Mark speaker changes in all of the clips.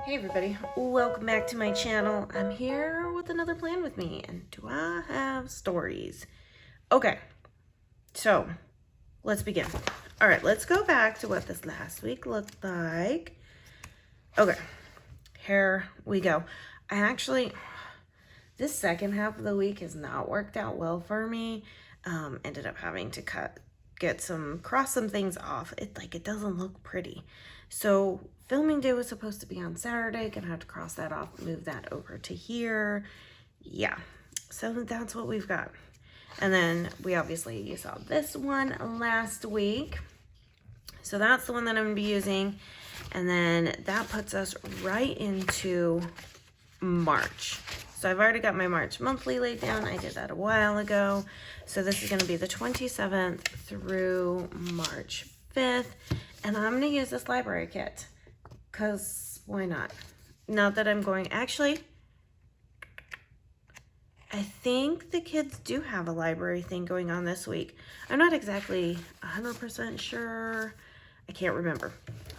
Speaker 1: Hey everybody, welcome back to my channel. I'm here with another plan with me, and do I have stories? Okay, so let's begin. All right, let's go back to what this last week looked like. Okay, here we go. This second half of the week has not worked out well for me. Ended up having to cross some things off. It doesn't look pretty. So filming day was supposed to be on Saturday. Gonna have to cross that off, move that over to here. Yeah, so that's what we've got. And then you saw this one last week. So that's the one that I'm gonna be using. And then that puts us right into March. So I've already got my March monthly laid down. I did that a while ago. So this is going to be the 27th through March 5th. And I'm going to use this library kit because why not? Not that I'm going, actually, I think the kids do have a library thing going on this week. I'm not exactly 100% sure. I can't remember.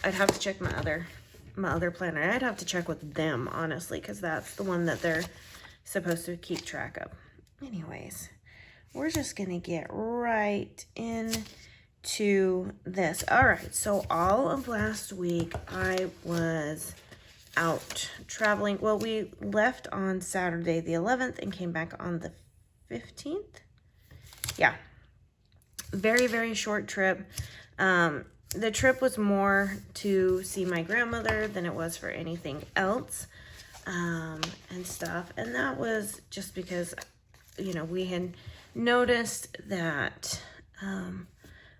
Speaker 1: I'd have to check my other planner. I'd have to check with them, honestly, because that's the one that they're supposed to keep track of. Anyways, we're just gonna get right into this. All right, so all of last week I was out traveling. Well, we left on Saturday the 11th and came back on the 15th. Yeah, very, very short trip. The trip was more to see my grandmother than it was for anything else, and stuff. And that was just because, you know, we had noticed that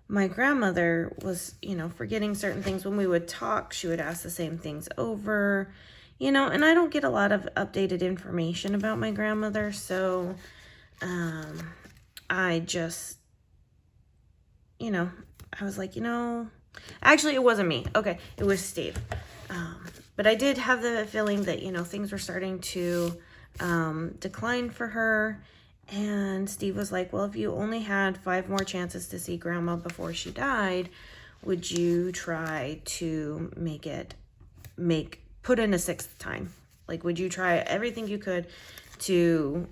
Speaker 1: my grandmother was, you know, forgetting certain things. When we would talk, she would ask the same things over, you know, and I don't get a lot of updated information about my grandmother. So I just, you know, I was like, you know, actually, it wasn't me. Okay, it was Steve. But I did have the feeling that, you know, things were starting to decline for her. And Steve was like, well, if you only had 5 more chances to see Grandma before she died, would you try to put in a 6th time? Like, would you try everything you could to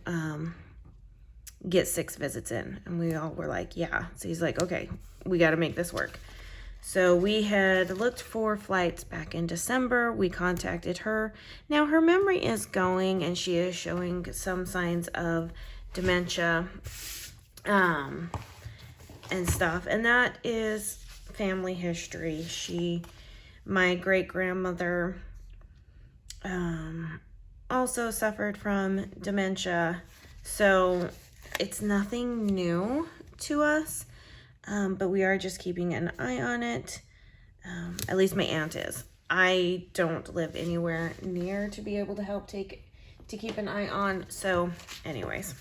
Speaker 1: get 6 visits in? And we all were like, yeah. So he's like, okay, we got to make this work. So we had looked for flights back in December. We contacted her. Now her memory is going and she is showing some signs of dementia and stuff. And that is family history. My great-grandmother also suffered from dementia. So it's nothing new to us. But we are just keeping an eye on it. At least my aunt is. I don't live anywhere near to be able to keep an eye on. So anyways.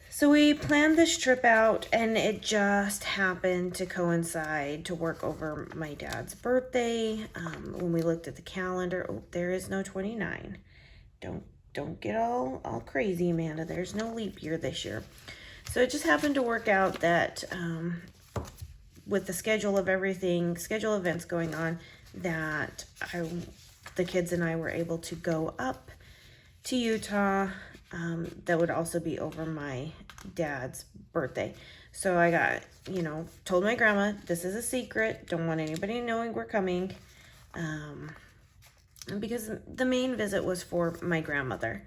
Speaker 1: So we planned this trip out and it just happened to coincide to work over my dad's birthday. When we looked at the calendar, oh, there is no 29. Don't get all crazy, Amanda. There's no leap year this year. So it just happened to work out that with the schedule events going on, that the kids and I were able to go up to Utah. That would also be over my dad's birthday. So I got, you know, told my grandma, this is a secret. Don't want anybody knowing we're coming. Because the main visit was for my grandmother.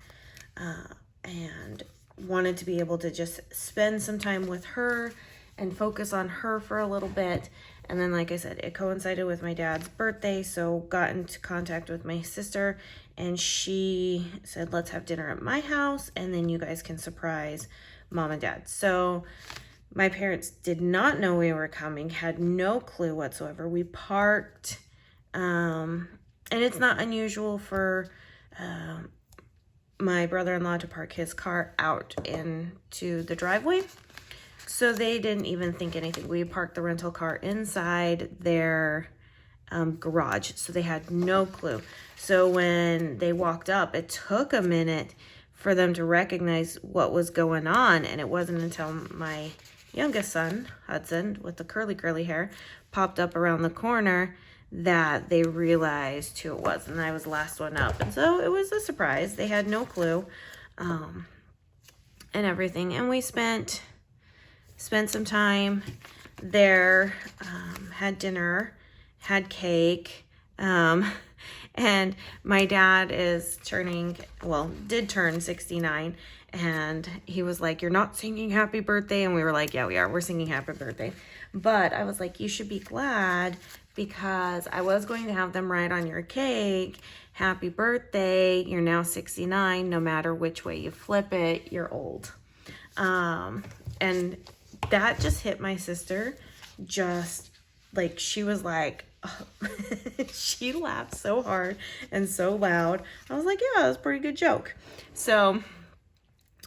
Speaker 1: And wanted to be able to just spend some time with her and focus on her for a little bit. And then, like I said, it coincided with my dad's birthday, so got into contact with my sister and she said, let's have dinner at my house and then you guys can surprise Mom and Dad. So my parents did not know we were coming, had no clue whatsoever. We parked, and it's not unusual for my brother-in-law to park his car out into the driveway. So they didn't even think anything. We parked the rental car inside their garage. So they had no clue. So when they walked up, it took a minute for them to recognize what was going on. And it wasn't until my youngest son, Hudson, with the curly hair, popped up around the corner that they realized who it was, and I was the last one up. And so it was a surprise. They had no clue, and everything. And we spent some time there, had dinner, had cake, and my dad is did turn 69, and he was like, "You're not singing happy birthday." And we were like, "Yeah, we are. We're singing happy birthday." But I was like, "You should be glad, because I was going to have them write on your cake, happy birthday, you're now 69, no matter which way you flip it, you're old." And that just hit my sister, just like, she was like, she laughed so hard and so loud. I was like, yeah, it was a pretty good joke. So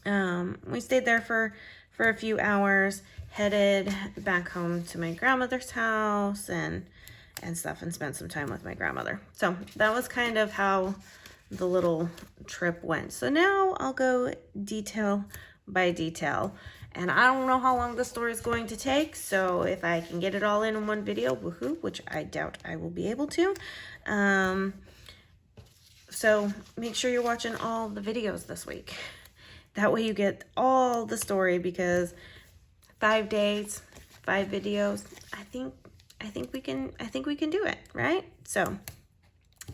Speaker 1: we stayed there for a few hours, headed back home to my grandmother's house and stuff, and spent some time with my grandmother. So that was kind of how the little trip went. So now I'll go detail by detail. And I don't know how long the story is going to take, so if I can get it all in one video, woohoo, which I doubt I will be able to. So make sure you're watching all the videos this week. That way you get all the story, because 5 days, 5 videos, I think we can do it, right? So,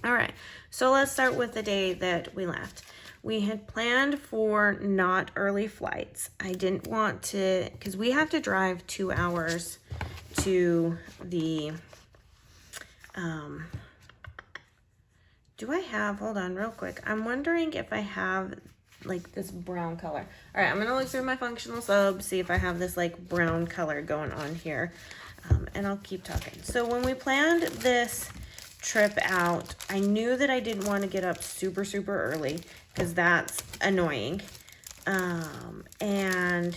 Speaker 1: all right. So let's start with the day that we left. We had planned for not early flights. I didn't want to, because we have to drive 2 hours to the, hold on real quick. I'm wondering if I have like this brown color. All right, I'm gonna look through my functional subs, see if I have this like brown color going on here, and I'll keep talking. So when we planned this trip out, I knew that I didn't want to get up super early, because that's annoying. And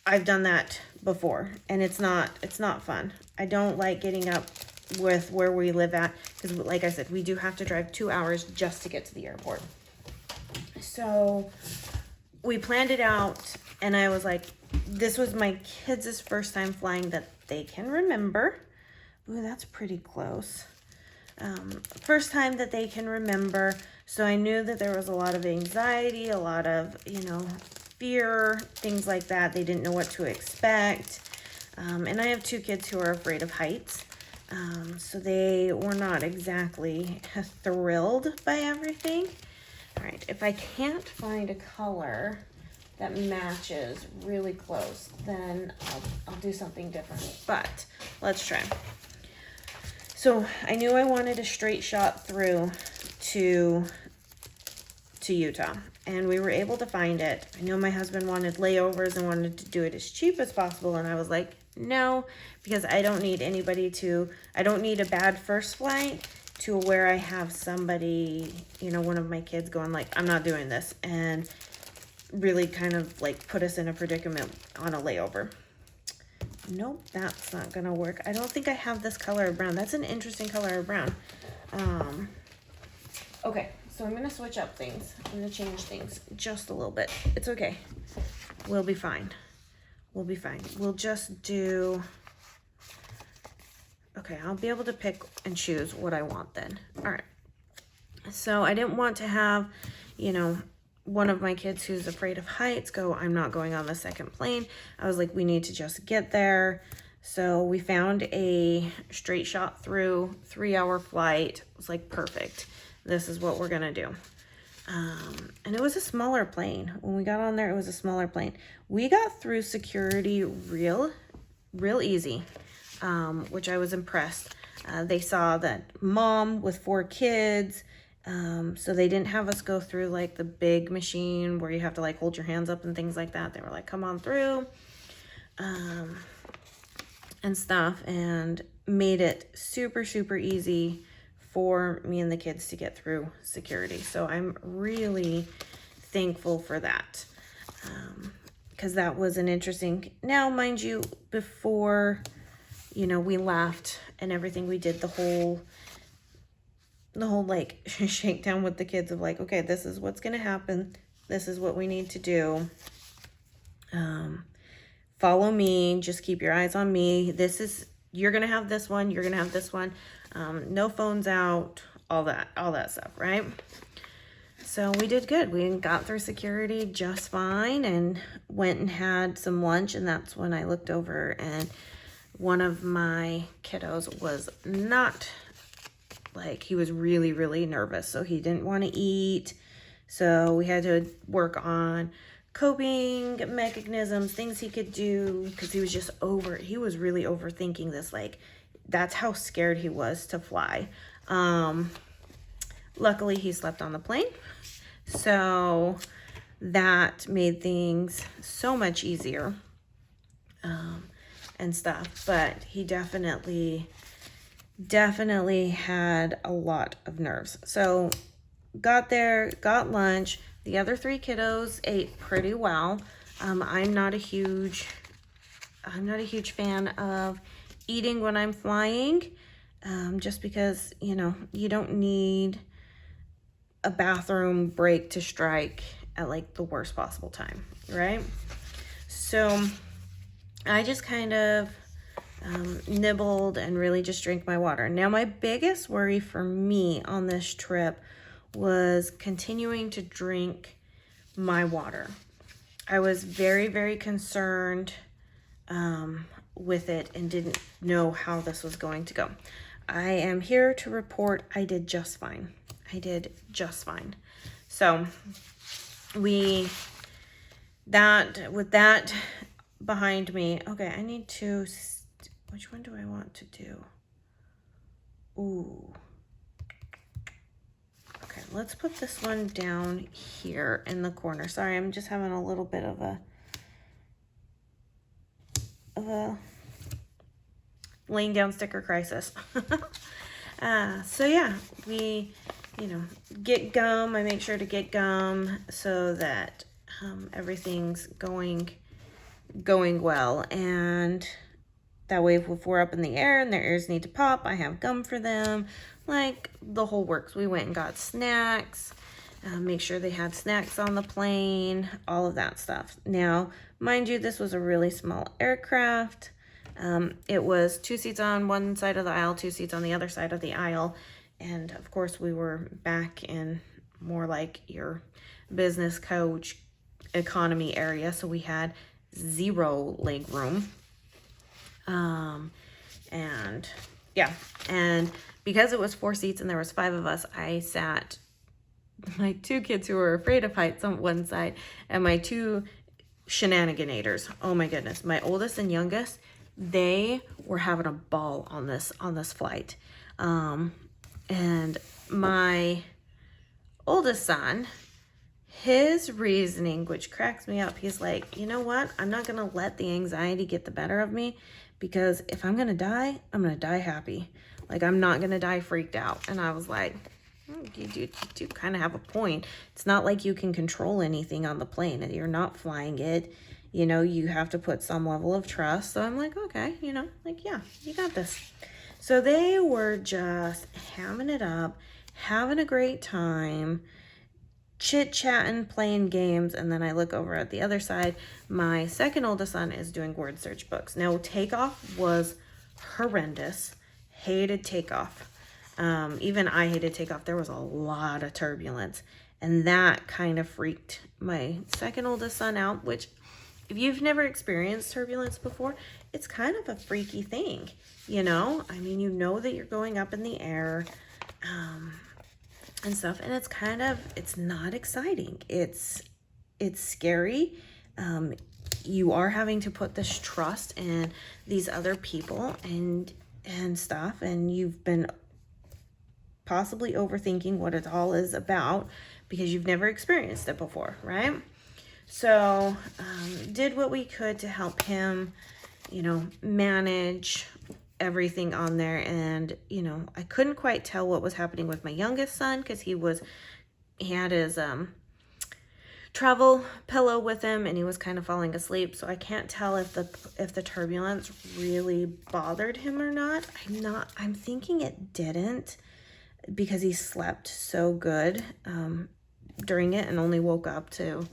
Speaker 1: I've done that before, and it's not fun. I don't like getting up with where we live at, because like I said, we do have to drive 2 hours just to get to the airport. So we planned it out, and I was like, this was my kids' first time flying that they can remember. Ooh, that's pretty close. First time that they can remember. So I knew that there was a lot of anxiety, a lot of, fear, things like that. They didn't know what to expect. And I have 2 kids who are afraid of heights. So they were not exactly thrilled by everything. All right, if I can't find a color that matches really close, then I'll do something different. But let's try. So I knew I wanted a straight shot through to Utah, and we were able to find it. I know my husband wanted layovers and wanted to do it as cheap as possible, and I was like, no, because I don't need I don't need a bad first flight to where I have somebody, one of my kids going like, I'm not doing this, and really kind of like put us in a predicament on a layover. Nope, that's not gonna work. I don't think I have this color of brown. That's an interesting color of brown. Okay, so I'm gonna switch up things. I'm gonna change things just a little bit. It's okay. We'll be fine. We'll be fine. We'll just do, okay, I'll be able to pick and choose what I want then. All right. So I didn't want to have, one of my kids who's afraid of heights go, I'm not going on the second plane. I was like, we need to just get there. So we found a straight shot through 3-hour flight. It was like, perfect. This is what we're gonna do. And it was a smaller plane. When we got on there, it was a smaller plane. We got through security real easy, which I was impressed. They saw that mom with 4 kids, so they didn't have us go through like the big machine where you have to like hold your hands up and things like that. They were like, come on through, and stuff, and made it super easy for me and the kids to get through security. So I'm really thankful for that, because that was an interesting, now mind you, before we left and everything, we did the whole like shakedown with the kids of like, okay, this is what's gonna happen, this is what we need to do, follow me, just keep your eyes on me, this is you're going to have this one, you're going to have this one. No phones out, all that stuff, right? So we did good. We got through security just fine and went and had some lunch. And that's when I looked over and one of my kiddos was not, like, he was really, really nervous. So he didn't want to eat. So we had to work on coping mechanisms, things he could do, because he was really overthinking this. Like, that's how scared he was to fly. Luckily he slept on the plane, so that made things so much easier, and stuff. But he definitely had a lot of nerves. So got there, got lunch. The other 3 kiddos ate pretty well. I'm not a huge fan of eating when I'm flying, just because, you know, you don't need a bathroom break to strike at like the worst possible time, right? So I just kind of nibbled and really just drank my water. Now, my biggest worry for me on this trip was continuing to drink my water. I was very, very concerned with it and didn't know how this was going to go. I am here to report I did just fine. So with that behind me, okay, I need to, which one do I want to do? Ooh. Okay, let's put this one down here in the corner. Sorry, I'm just having a little bit of a laying down sticker crisis. So yeah, we, you know, get gum. I make sure to get gum so that everything's going well, and that way if we're up in the air and their ears need to pop, I have gum for them, like the whole works. We went and got snacks, make sure they had snacks on the plane, all of that stuff. Now, mind you, this was a really small aircraft. It was 2 seats on one side of the aisle, 2 seats on the other side of the aisle. And of course we were back in more like your business coach economy area. So we had 0 leg room. And yeah, and because it was 4 seats and there was 5 of us, I sat my 2 kids who were afraid of heights on one side and my 2 shenaniganators. Oh my goodness. My oldest and youngest, they were having a ball on this flight. And my oldest son, his reasoning, which cracks me up, he's like, you know what? I'm not going to let the anxiety get the better of me, because if I'm going to die, I'm going to die happy. Like, I'm not going to die freaked out. And I was like, you do kind of have a point. It's not like you can control anything on the plane. You're not flying it. You know, you have to put some level of trust. So I'm like, okay, you know, like, yeah, you got this. So they were just hamming it up, having a great time, chit-chatting, playing games. And then I look over at the other side. My second oldest son is doing word search books. Now, takeoff was horrendous. Hated takeoff. Even I hated takeoff. There was a lot of turbulence. And that kind of freaked my second oldest son out, which, if you've never experienced turbulence before, it's kind of a freaky thing, you know? I mean, you know that you're going up in the air, and stuff, and it's not exciting. It's scary. You are having to put this trust in these other people and stuff, and you've been possibly overthinking what it all is about because you've never experienced it before, right? So, did what we could to help him, you know, manage everything on there. And, you know, I couldn't quite tell what was happening with my youngest son because he had his travel pillow with him and he was kind of falling asleep. So I can't tell if the turbulence really bothered him or not. I'm thinking it didn't, because he slept so good during it and only woke up to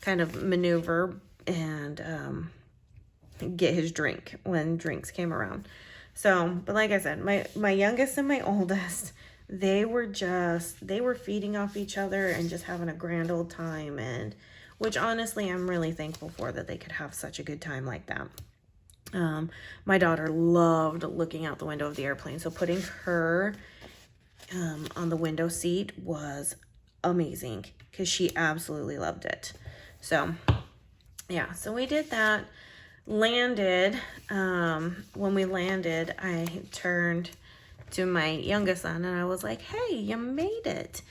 Speaker 1: kind of maneuver and get his drink when drinks came around. So, but like I said, my youngest and my oldest, they were feeding off each other and just having a grand old time, and which honestly I'm really thankful for, that they could have such a good time like that. My daughter loved looking out the window of the airplane, so putting her on the window seat was amazing because she absolutely loved it. So yeah, so we did that. Landed. When we landed, I turned to my youngest son and I was like, hey, you made it.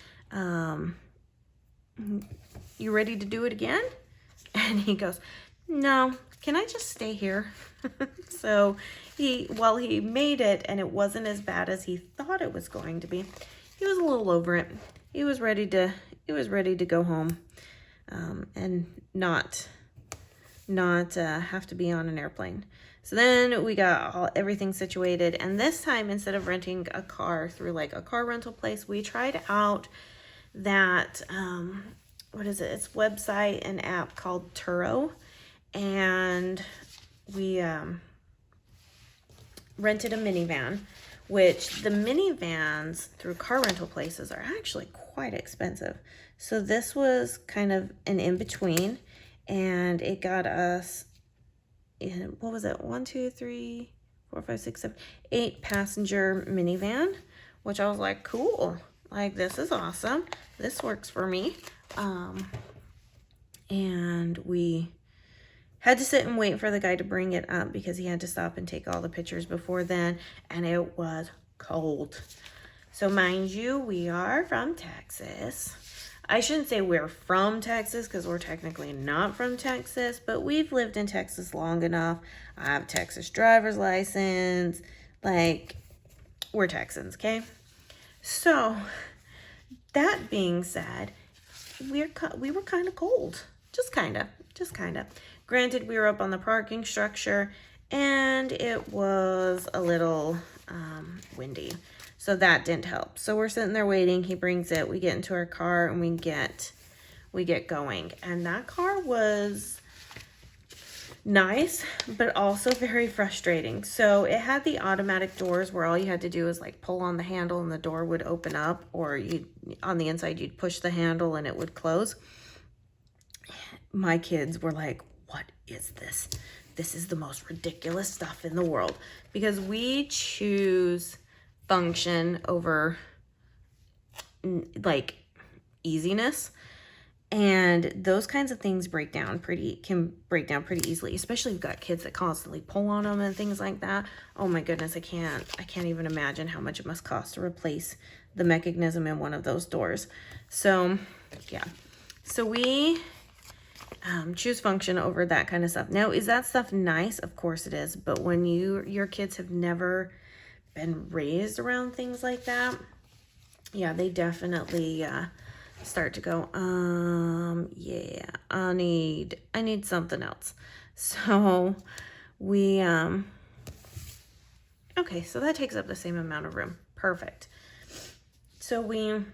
Speaker 1: You ready to do it again? And he goes, no, can I just stay here? So while he made it and it wasn't as bad as he thought it was going to be, he was a little over it. He was ready to go home, and not have to be on an airplane. So then we got everything situated, and this time, instead of renting a car through like a car rental place, we tried out that what is it? It's website and app called Turo, and we rented a minivan, which the minivans through car rental places are actually quite expensive. So this was kind of an in-between, and it got us, what was it? 1, 2, 3, 4, 5, 6, 7, 8 passenger minivan, which I was like, cool. Like, this is awesome. This works for me. And we had to sit and wait for the guy to bring it up because he had to stop and take all the pictures before then, and it was cold. So mind you, we are from Texas. I shouldn't say we're from Texas because we're technically not from Texas, but we've lived in Texas long enough. I have a Texas driver's license. Like, we're Texans, okay? So, that being said, we were kind of cold. Just kind of. Granted, we were up on the parking structure, and it was a little windy. So that didn't help. So we're sitting there waiting. He brings it. We get into our car and we get going. And that car was nice, but also very frustrating. So it had the automatic doors where all you had to do is like pull on the handle and the door would open up, or on the inside you'd push the handle and it would close. My kids were like, what is this? This is the most ridiculous stuff in the world, because we choose function over like easiness, and those kinds of things can break down pretty easily, especially if you've got kids that constantly pull on them and things like that. Oh my goodness, I can't even imagine how much it must cost to replace the mechanism in one of those doors. So yeah, so we choose function over that kind of stuff. Now, is that stuff nice? Of course it is. But when your kids have never been raised around things like that, yeah, they definitely start to go, yeah, I need something else. So we, okay, so that takes up the same amount of room. Perfect. So we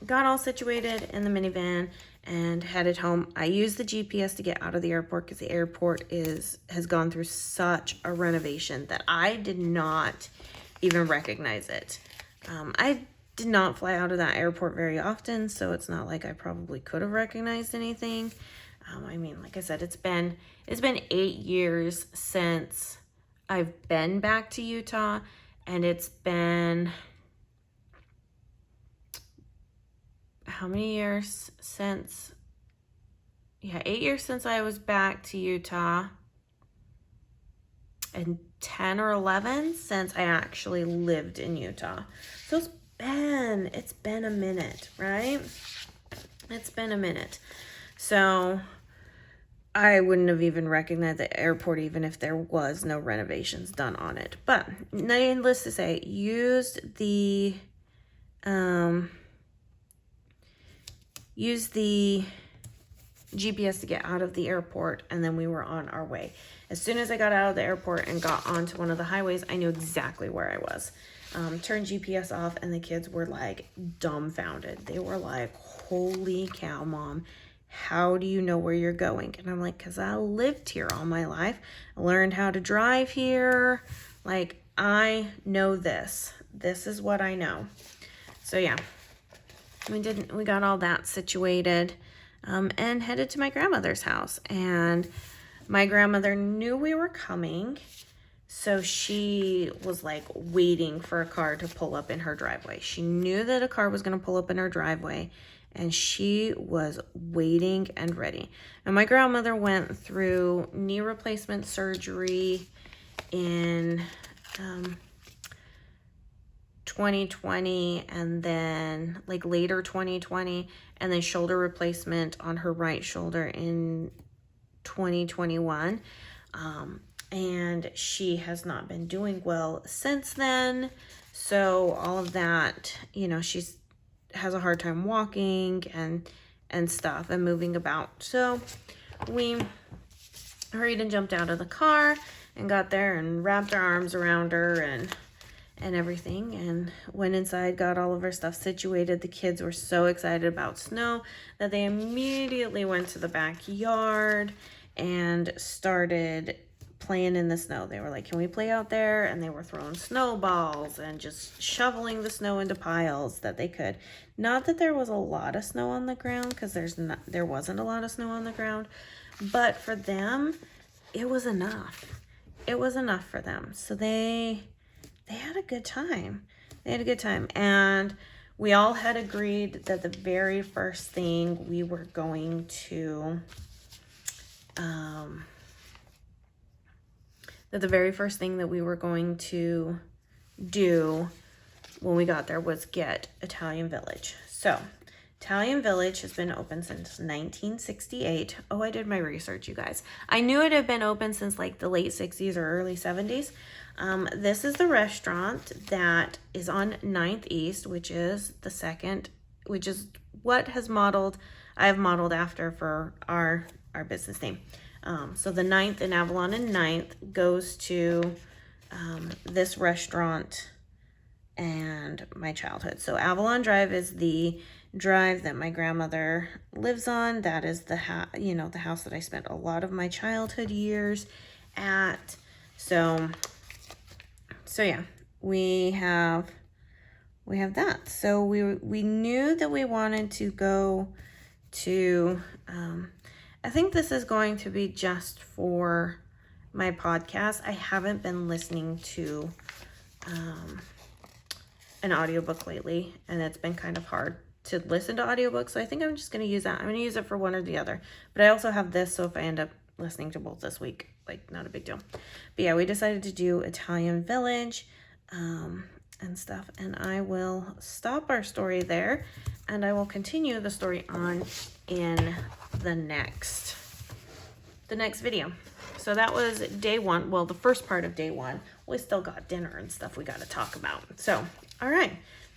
Speaker 1: got all situated in the minivan and headed home. I used the GPS to get out of the airport because the airport has gone through such a renovation that I did not even recognize it. I did not fly out of that airport very often, so it's not like I probably could have recognized anything. I mean, like I said, it's been 8 years since I've been back to Utah, and it's been how many years since? Yeah, 8 years since I was back to Utah, and 10 or 11 since I actually lived in Utah. So it's been a minute, right? It's been a minute. So I wouldn't have even recognized the airport even if there was no renovations done on it. But needless to say, used the GPS to get out of the airport, and then we were on our way. As soon as I got out of the airport and got onto one of the highways, I knew exactly where I was. Turned GPS off, and the kids were like dumbfounded. They were like, holy cow, Mom, how do you know where you're going? And I'm like, because I lived here all my life. I learned how to drive here. Like, I know this. This is what I know. So yeah, we got all that situated and headed to my grandmother's house. And my grandmother knew we were coming, so she was like waiting for a car to pull up in her driveway. She knew that a car was going to pull up in her driveway, and she was waiting and ready. And my grandmother went through knee replacement surgery in 2020, and then like later 2020, and then shoulder replacement on her right shoulder in 2021. And she has not been doing well since then. So all of that, you know, has a hard time walking and stuff and moving about. So we hurried and jumped out of the car and got there and wrapped our arms around her and everything, and went inside, got all of our stuff situated. The kids were so excited about snow that they immediately went to the backyard and started playing in the snow. They were like, can we play out there? And they were throwing snowballs and just shoveling the snow into piles that they could. Not that there was a lot of snow on the ground, because there wasn't a lot of snow on the ground, but for them, it was enough. It was enough for them. So they had a good time. They had a good time. And we all had agreed that the very first thing we were going to do when we got there was get Italian Village. So Italian Village has been open since 1968. Oh, I did my research, you guys. I knew it had been open since like the late 60s or early 70s. This is the restaurant that is on Ninth East, which is what I have modeled after for our business name. So the Ninth in Avalon and Ninth goes to this restaurant and my childhood. So Avalon Drive is the drive that my grandmother lives on. That is the house that I spent a lot of my childhood years at. So yeah, we have that. So we knew that we wanted to go to, I think this is going to be just for my podcast. I haven't been listening to an audiobook lately, and it's been kind of hard to listen to audiobooks. So I think I'm just going to use that. I'm going to use it for one or the other. But I also have this, so if I end up listening to both this week, like, not a big deal. But yeah, we decided to do Italian Village and stuff, and I will stop our story there, and I will continue the story on in the next video. So that was day one. Well, the first part of day one. We still got dinner and stuff we got to talk about. So, all right,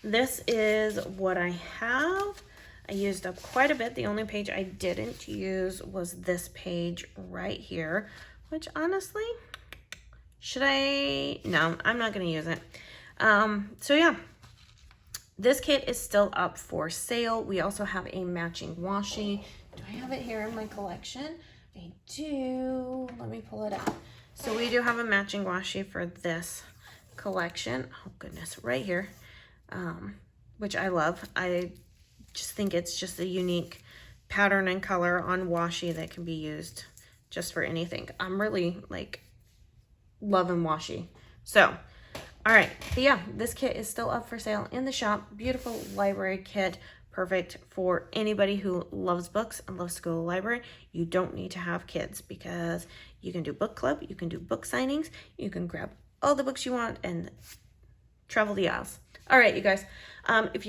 Speaker 1: this is what I have. I used up quite a bit. The only page I didn't use was this page right here, which honestly, no, I'm not going to use it. So yeah, this kit is still up for sale. We also have a matching washi. Do I have it here in my collection? I do. Let me pull it out. So we do have a matching washi for this collection. Oh goodness, right here, which I love. I just think it's just a unique pattern and color on washi that can be used just for anything. I'm really like loving washi. So, all right, but yeah, this kit is still up for sale in the shop. Beautiful library kit, perfect for anybody who loves books and loves to go to the library. You don't need to have kids, because you can do book club, you can do book signings, you can grab all the books you want and travel the aisles. All right, you guys, if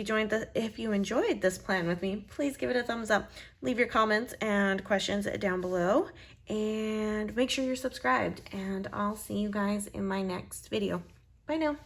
Speaker 1: you enjoyed this plan with me, please give it a thumbs up. Leave your comments and questions down below, and make sure you're subscribed, and I'll see you guys in my next video. Bye now.